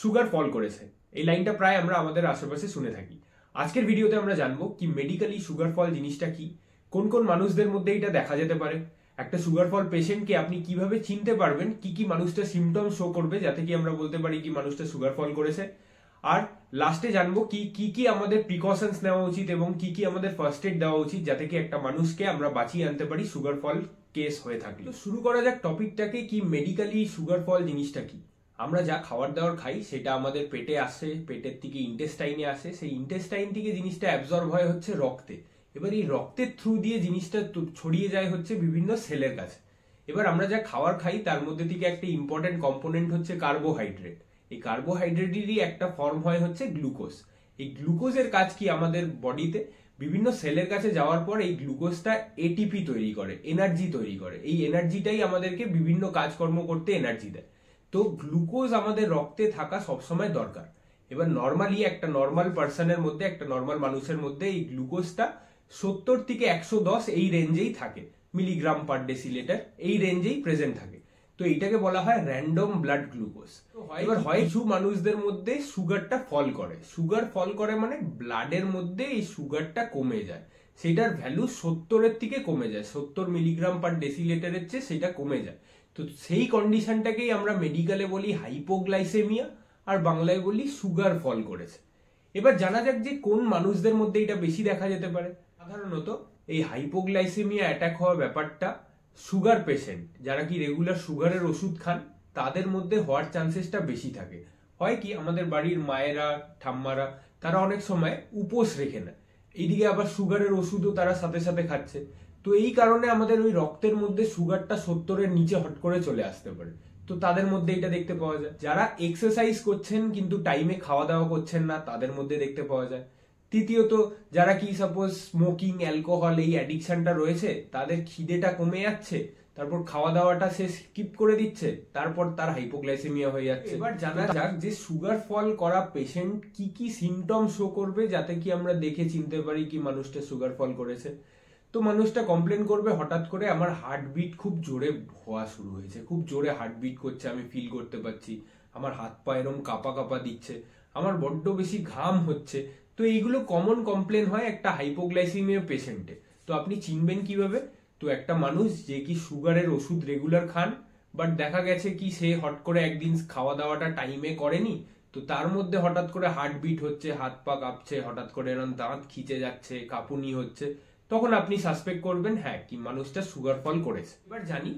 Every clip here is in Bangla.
সুগার ফল করেছে। এই লাইনটা প্রায় আমরা আমাদের আশেপাশে শুনে থাকি। আজকের ভিডিওতে আমরা জানবো কি মেডিকেলি সুগার ফল জিনিসটা কি, কোন কোন মানুষদের মধ্যে এটা দেখা যেতে পারে, একটা সুগার ফল পেশেন্টকে আপনি কিভাবে চিনতে পারবেন, কি কি মানুষটা সিমটম শো করবে যাতে কি আমরা বলতে পারি কি মানুষটা সুগার ফল করেছে, আর লাস্টে জানবো কি কি কি আমাদের প্রিকশনস নেওয়া উচিত এবং কি কি আমাদের ফার্স্ট এড দেওয়া উচিত যাতে কি একটা মানুষকে আমরা বাঁচিয়ে আনতে পারি সুগার ফল কেস হয়ে থাকলে। তো শুরু করা যাক টপিকটাকে, কি মেডিকেলি সুগার ফল জিনিসটা কি। আমরা যা খাবার দাবার খাই সেটা আমাদের পেটে আসে, পেটের থেকে ইন্টেস্টাইনে আসে, সেই ইন্টেস্টাইন থেকে জিনিসটা অ্যাবজর্ব হয় হচ্ছে রক্তে। এবার এই রক্তের থ্রু দিয়ে জিনিসটা ছড়িয়ে যায় হচ্ছে বিভিন্ন সেলের কাছে। এবার আমরা যা খাবার খাই তার মধ্যে থেকে একটা ইম্পর্টেন্ট কম্পোনেন্ট হচ্ছে কার্বোহাইড্রেট। এই কার্বোহাইড্রেটেরই একটা ফর্ম হয় হচ্ছে গ্লুকোজ। এই গ্লুকোজের কাজ কি আমাদের বডিতে বিভিন্ন সেলের কাছে যাওয়ার পর এই গ্লুকোজটা এটিপি তৈরি করে, এনার্জি তৈরি করে। এই এনার্জিটাই আমাদেরকে বিভিন্ন কাজকর্ম করতে এনার্জি দেয়। তো গ্লুকোজ আমাদের রক্তে থাকা সবসময় দরকার। এবার নর্মালি একটা নর্মাল পার্সনের মধ্যে, একটা নর্মাল মানুষের মধ্যে এই গ্লুকোজটা 70 থেকে 110 এই রেঞ্জেই থাকে, মিলিগ্রাম পার ডেসিলিটার এই রেঞ্জেই প্রেজেন্ট থাকে। তো এইটাকে বলা হয় র্যান্ডম ব্লাড গ্লুকোজ। এবার হয় কিছু মানুষদের মধ্যে সুগারটা ফল করে, সুগার ফল করে মানে ব্লাডের মধ্যে এই সুগারটা কমে যায়, সেটার ভ্যালু 70-এর থেকে কমে যায়, 70 মিলিগ্রাম পার ডেসিলিটারের চেয়ে সেটা কমে যায়। তো সেই কন্ডিশনটাকেই আমরা মেডিকেলে বলি হাইপোগ্লাইসেমিয়া, আর বাংলায় বলি সুগার ফল করেছে। এবার জানা যাক যে কোন মানুষদের মধ্যে এটা বেশি দেখা যেতে পারে। সাধারণত এই হাইপোগ্লাইসেমিয়া অ্যাটাক হওয়া ব্যাপারটা সুগার পেশেন্ট যারা কি রেগুলার সুগারের ওষুধ খান তাদের মধ্যে হওয়ার চান্সেসটা বেশি থাকে। হয় কি আমাদের বাড়ির মায়েরা, ঠাম্মারা তারা অনেক সময় উপোস রেখে নেয়, এইদিকে আবার সুগারের ওষুধও তারা সাথে সাথে খাচ্ছে। তো এই কারণে আমাদের ওই রক্তের মধ্যে সুগারটা 70-এর নিচে হট করে চলে আসতে পারে। তো তাদের মধ্যে এটা দেখতে পাওয়া যায়। যারা এক্সারসাইজ করছেন কিন্তু টাইমে খাওয়া দাওয়া করছেন না তাদের মধ্যে দেখতে পাওয়া যায়। তৃতীয়ত যারা কি সাপোজ স্মোকিং, অ্যালকোহল এই অ্যাডিকশনটা রয়েছে, তাদের খিদেটা কমে যাচ্ছে, তারপর খাওয়া দাওয়াটা সে স্কিপ করে দিচ্ছে, তারপর তার হাইপোগ্লাইসেমিয়া হয়ে যাচ্ছে। এবার জানা যাক যে সুগার ফল করা পেশেন্ট কি কি সিমটম শো করবে যাতে কি আমরা দেখে চিনতে পারি কি মানুষটা সুগার ফল করেছে। তো মানুষটা কমপ্লেন করবে হঠাৎ করে আমার হার্টবিট খুব জোরে হওয়া শুরু হয়েছে, খুব জোরে হার্টবিট করছে, আমি ফিল করতে পারছি, আমার হাত পা এরম কাঁপা কাঁপা দিচ্ছে, আমার বড্ড বেশি ঘাম হচ্ছে। তো এইগুলো কমন কমপ্লেন হয় একটা হাইপোগ্লাইসেমিয়া পেশেন্টে। তো আপনি চিনবেন কিভাবে? তো একটা মানুষ যে কি সুগারের ওষুধ রেগুলার খান, বাট দেখা গেছে কি সে হট করে একদিন খাওয়া দাওয়াটা টাইমে করেনি, তো তার মধ্যে হঠাৎ করে হার্টবিট হচ্ছে, হাত পা কাঁপছে, হঠাৎ করে এরকম দাঁত খিচে যাচ্ছে, কাঁপুনি হচ্ছে, তখন আপনি সাসপেক্ট করবেন হ্যাঁ কি মানুষটা সুগার ফল করেছে। এবার জানি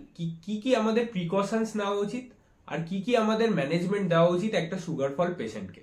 কি কি আমাদের প্রিকশনস নেওয়া উচিত আর কি কি আমাদের ম্যানেজমেন্ট দেওয়া উচিত একটা সুগার ফল পেশেন্টকে।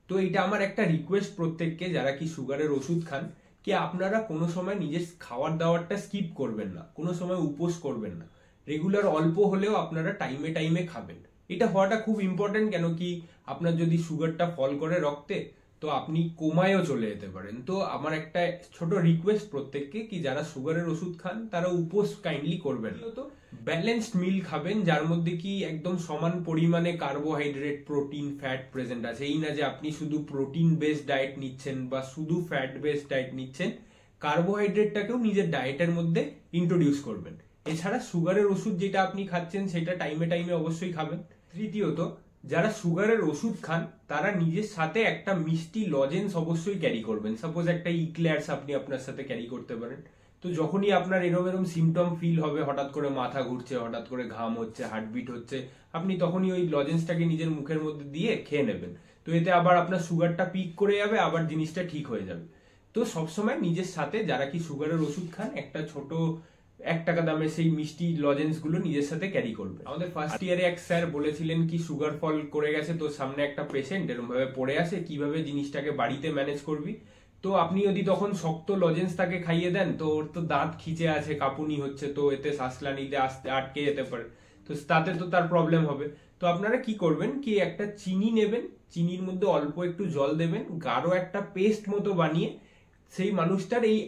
তো এটা আমার একটা রিকোয়েস্ট প্রত্যেককে যারা কি সুগারের ওষুধ খান, কি আপনারা কোনো সময় নিজের খাওয়ার দাওয়ারটা স্কিপ করবেন না, কোনো সময় উপোস করবেন না, রেগুলার অল্প হলেও আপনারা টাইমে টাইমে খাবেন। এটা হওয়াটা খুব ইম্পর্টেন্ট, কেন কি আপনার যদি সুগারটা ফল করে রক্তে তো আপনি কোমায়ও চলে যেতে পারেন। তো আমার একটা ছোট রিকোয়েস্ট প্রত্যেককে কি যারা সুগারের ওষুধ খান তারা উপোস কাইন্ডলি করবেন। তো ব্যালেন্সড মিল খাবেন যার মধ্যে কি একদম সমান পরিমাণে কার্বোহাইড্রেট, প্রোটিন, ফ্যাট প্রেজেন্ট আছে। এই না যে আপনি শুধু প্রোটিন বেসড ডায়েট নিচ্ছেন বা শুধু ফ্যাট বেসড ডায়েট নিচ্ছেন, কার্বোহাইড্রেটটাকেও নিজের ডায়েটের মধ্যে ইন্ট্রোডিউস করবেন। এছাড়া সুগারের ওষুধ যেটা আপনি খাচ্ছেন সেটা টাইমে টাইমে অবশ্যই খাবেন। তৃতীয়ত যারা সুগারের ওষুধ খান তারা নিজের সাথে একটা মিষ্টি লজেন্স অবশ্যই ক্যারি করবেন। সাপোজ একটা ইক্লেয়ার্স আপনি আপনার সাথে ক্যারি করতে পারেন। তো যখনই আপনার এরম এরম সিমটম ফিল হবে, হঠাৎ করে মাথা ঘুরছে, হঠাৎ করে ঘাম হচ্ছে, হার্টবিট হচ্ছে, আপনি তখনই ওই লজেন্সটাকে নিজের মুখের মধ্যে দিয়ে খেয়ে নেবেন। তো এতে আবার আপনার সুগারটা পিক করে যাবে, আবার জিনিসটা ঠিক হয়ে যাবে। তো সবসময় নিজের সাথে যারা কি সুগারের ওষুধ খান একটা ছোট 1 টাকা দামের সেই মিষ্টি লজেন্স গুলো নিজের সাথে ক্যারি করবে। আমাদের ফার্স্ট ইয়ারে এক স্যার বলেছিলেন কি সুগার ফল করে গেছে, তো সামনে একটা পেশেন্ট এরকম ভাবে পড়ে আসে, কিভাবে জিনিসটাকে বাড়িতে ম্যানেজ করবি। তো আপনি যদি তখন শক্ত লজেন্স তাকে খাইয়ে দেন তো ওর তো দাঁত খিচে আছে, কাঁপুনি হচ্ছে, তো এতে শ্বাসনালীতে আটকে যেতে পারে, তো তাতে তো তার প্রবলেম হবে। তো আপনারা কি করবেন কি একটা চিনি নেবেন, চিনির মধ্যে অল্প একটু জল দেবেন, গাঢ় একটা পেস্ট মতো বানিয়ে সেই মানুষটার এই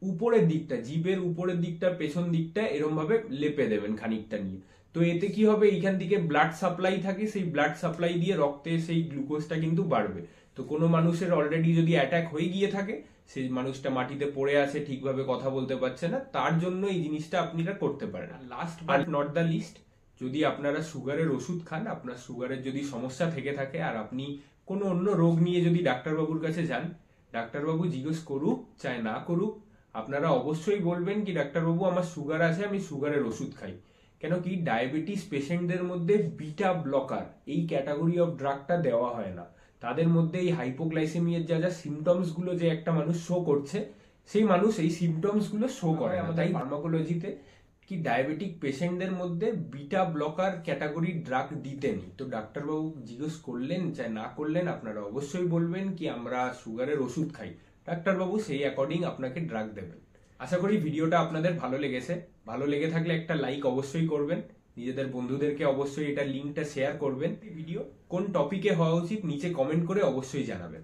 উপরের দিকটা, জিভের উপরের দিকটা, পেছন দিকটা এরম ভাবে লেপে দেবেন খানিকটা নিয়ে। তো এতে কি হবে, এইখান থেকে ব্লাড সাপ্লাই থাকে, সেই ব্লাড সাপ্লাই দিয়ে রক্তে সেই গ্লুকোজটা কিন্তু বাড়বে। তো কোনো মানুষের অলরেডি যদি অ্যাটাক হয়ে গিয়ে থাকে, সেই মানুষটা মাটিতে পড়ে আছে, ঠিকভাবে কথা বলতে পারছে না, তার জন্য এই জিনিসটা আপনারা করতে পারেন। Last but not the least, যদি আপনারা সুগারের ওষুধ খান, আপনার সুগারের যদি সমস্যা থেকে থাকে আর আপনি কোনো অন্য রোগ নিয়ে যদি ডাক্তারবাবুর কাছে যান, ডাক্তারবাবু জিজ্ঞেস করুক চাই না করুক, আপনারা অবশ্যই বলবেন কি ডাক্তারবাবু আমার সুগার আছে, আমি সুগারের ওষুধ খাই। কেন কি ডায়াবেটিস পেশেন্টদের মধ্যে বিটা ব্লকার এই ক্যাটাগরি অফ ড্রাগটা দেওয়া হয় না। তাদের মধ্যে এই হাইপোগ্লাইসেমিয়ার যা সিমটমস গুলো যে একটা মানুষ শো করছে, সেই মানুষ এই সিমটমস গুলো শো করে না। তাই ফার্মাকোলজিতে কি ডায়াবেটিক পেশেন্টদের মধ্যে বিটা ব্লকার ক্যাটাগরি ড্রাগ দিতেন। তো ডাক্তারবাবু জিজ্ঞেস করলেন চাই না করলেন, আপনারা অবশ্যই বলবেন কি আমরা সুগারের ওষুধ খাই, ডাক্তারবাবু সেই অ্যাকর্ডিং আপনাকে ড্রাগ দেবেন। আশা করি ভিডিওটা আপনাদের ভালো লেগেছে। ভালো লেগে থাকলে একটা লাইক অবশ্যই করবেন, নিজেদের বন্ধুদেরকে অবশ্যই এটা লিঙ্কটা শেয়ার করবেন। ভিডিও কোন টপিকে হওয়া উচিত নিচে কমেন্ট করে অবশ্যই জানাবেন।